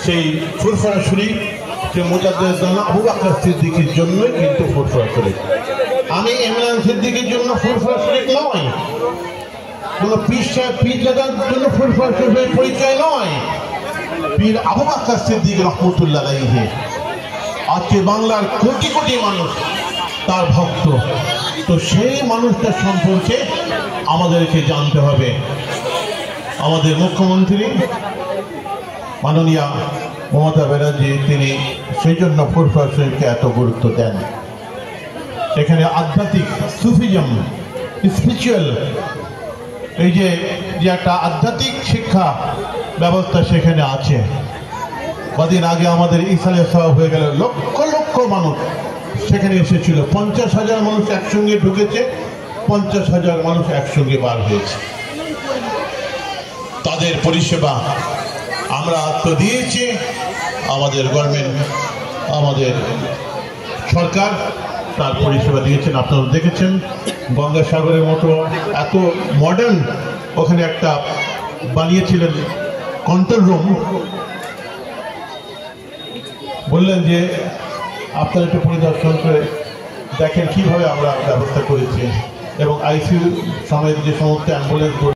সেই ফুরফুরা শরীফ যে মুজাদ্দেদ আবু বকর সিদ্দিকের জন্যই কিন্তু ফুরফুরা শরীফ। আমি ইমরান সিদ্দিকের জন্য ফুরফুরা শরীফ নয়, কোনো পীর সাহেব পীর দাদার জন্য ফুরফুরা শরীফের পরিচয় নয়। পীর আবু বকর সিদ্দিক রহমতুল্লাহ আলাইহি আজকে বাংলার কোটি কোটি মানুষ তার ভক্ত। তো সেই মানুষটার সম্পর্কে আমাদেরকে জানতে হবে। আমাদের মুখ্যমন্ত্রী মাননীয়া মমতা ব্যানার্জি তিনি সেই জন্য ফুরফুরা শরীফকে এত গুরুত্ব দেন। সেখানে আধ্যাত্মিক সুফিজম স্পিরিচুয়াল এই যে একটা আধ্যাত্মিক শিক্ষা ব্যবস্থা সেখানে আছে। কদিন আগে আমাদের ইসালে সভা হয়ে গেল, লক্ষ লক্ষ মানুষ সেখানে এসেছিল। 50,000 মানুষ একসঙ্গে ঢুকেছে, 50,000 মানুষ একসঙ্গে বার হয়েছে। তাদের পরিষেবা আমরা তো দিয়েছি, আমাদের গভর্নমেন্ট আমাদের সরকার তার পরিষেবা দিয়েছেন। আপনারা দেখেছেন গঙ্গাসাগরের মতো এত মডার্ন ওখানে একটা বানিয়েছিলেন কন্ট্রোল রুম। বললেন যে আপনারা একটু পরিদর্শন করে দেখেন কিভাবে আমরা ব্যবস্থা করেছি এবং আইসিইউ সমেত যে সমস্ত অ্যাম্বুলেন্স